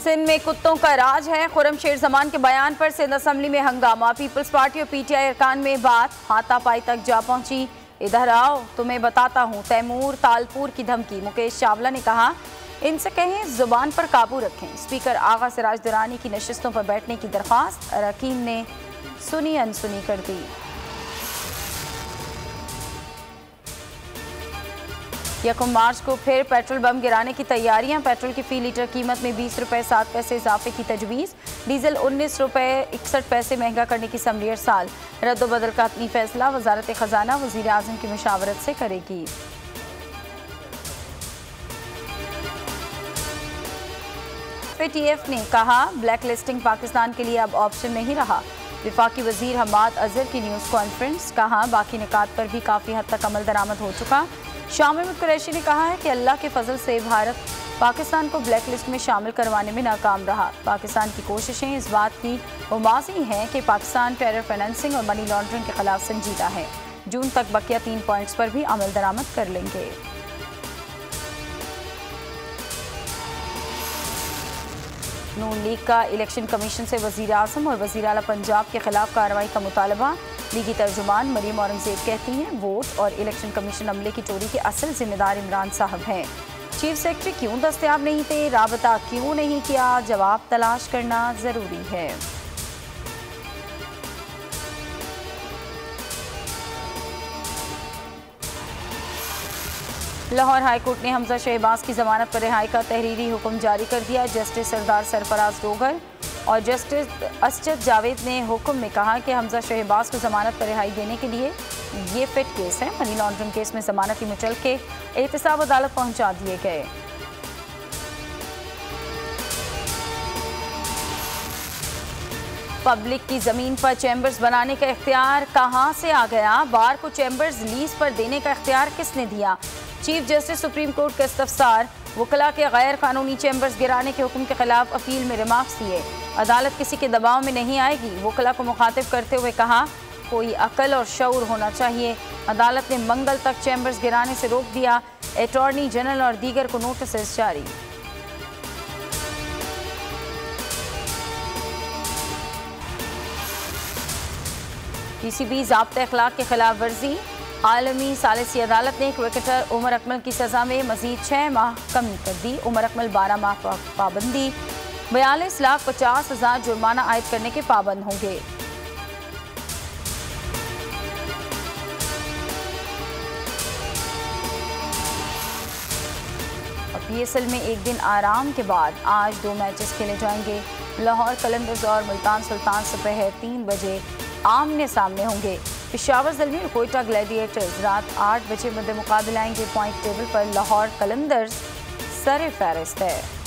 सिंध में कुत्तों का राज है। खुर्रम शेर जमान के बयान पर सिंध असम्बली में हंगामा। पीपल्स पार्टी और पीटीआई अरकान में बात हाथापाई तक जा पहुंची। इधर आओ तुम्हें बताता हूं तैमूर तालपुर की धमकी। मुकेश चावला ने कहा इनसे कहें जुबान पर काबू रखें। स्पीकर आगा सिराज दुरानी की नशिस्तों पर बैठने की दरख्वास्त अरकान ने सुनी अनसुनी कर दी। 1 मार्च को फिर पेट्रोल बम गिराने की तैयारियां। पेट्रोल की फी लीटर कीमत में 20 रुपये 7 पैसे इजाफे की तजवीज़। डीजल 19 रुपये 61 पैसे महंगा करने की समरी साल। रद्दोबदल का हतमी फैसला वजारत खजाना वज़ीर आज़म की मुशावरत से करेगी। पीटीएफ ने कहा ब्लैक लिस्टिंग पाकिस्तान के लिए अब ऑप्शन नहीं रहा। विफाकी वजीर हमाद अजहर की न्यूज़ कॉन्फ्रेंस। कहा बाकी निकात पर भी काफ़ी हद तक अमल दरामद हो चुका। शाह महमूद कुरैशी ने कहा है कि अल्लाह के फजल से भारत पाकिस्तान को ब्लैक लिस्ट में शामिल करवाने में नाकाम रहा। पाकिस्तान की कोशिशें इस बात की मुमासी हैं कि पाकिस्तान टेरर फाइनेंसिंग और मनी लॉन्ड्रिंग के खिलाफ संजीदा है। जून तक बकिया 3 पॉइंट्स पर भी अमल दरामद कर लेंगे। नून लीग का इलेक्शन कमीशन से वज़ीर आज़म और वज़ीर आला पंजाब के खिलाफ कार्रवाई का मुतालबा। लीगी तर्जुमान मरीम औरंगजेब कहती हैं वोट और इलेक्शन कमीशन अमले की चोरी के असल जिम्मेदार इमरान साहब हैं। चीफ सेक्रेटरी क्यों दस्तयाब नहीं थे, राबता क्यों नहीं किया, जवाब तलाश करना ज़रूरी है। लाहौर हाईकोर्ट ने हमजा शहबाज की जमानत पर रिहाई का तहरीरी हुक्म जारी कर दिया। जस्टिस सरदार सरफराज डोगर और जस्टिस असजद जावेद ने हुक्म में कहा कि हमजा शहबाज को जमानत पर रिहाई देने के लिए ये फिट केस है। मनी लॉन्ड्रिंग केस में जमानती मुचल के एहतसाब अदालत पहुंचा दिए गए। पब्लिक की जमीन पर चैम्बर्स बनाने का इख्तियार कहां से आ गया? बार को चैम्बर्स लीज पर देने का इख्तियार किसने दिया? चीफ जस्टिस सुप्रीम कोर्ट का इस्तफसार। वकला के गैर कानूनी चैम्बर्स गिराने के हुक्म के खिलाफ अपील में रिमार्क्स दिए। अदालत किसी के दबाव में नहीं आएगी। वकला को मुखातिब करते हुए कहा कोई अकल और शऊर होना चाहिए। अदालत ने मंगल तक चैम्बर्स गिराने से रोक दिया। अटॉर्नी जनरल और दीगर को नोटिस जारी। पीसीबी ज़ाब्ता अखलाक के खिलाफ वर्जी। आलमी सालिसी अदालत ने क्रिकेटर उमर अकमल की सज़ा में मज़ीद 6 माह कमी कर दी। उमर अकमल 12 माह पाबंदी 42,50,000 जुर्माना आयद करने के पाबंद होंगे। और पीएसएल में एक दिन आराम के बाद आज 2 मैचेस खेले जाएंगे। लाहौर कलंदर्स और मुल्तान सुल्तान दोपहर 3 बजे आमने सामने होंगे। पेशावर ज़ल्मी और कोयटा ग्लैडिएटर्स रात 8 बजे मध्य मुकाबले आएंगे। पॉइंट टेबल पर लाहौर कलंदर्स सरे फहरिस्त है।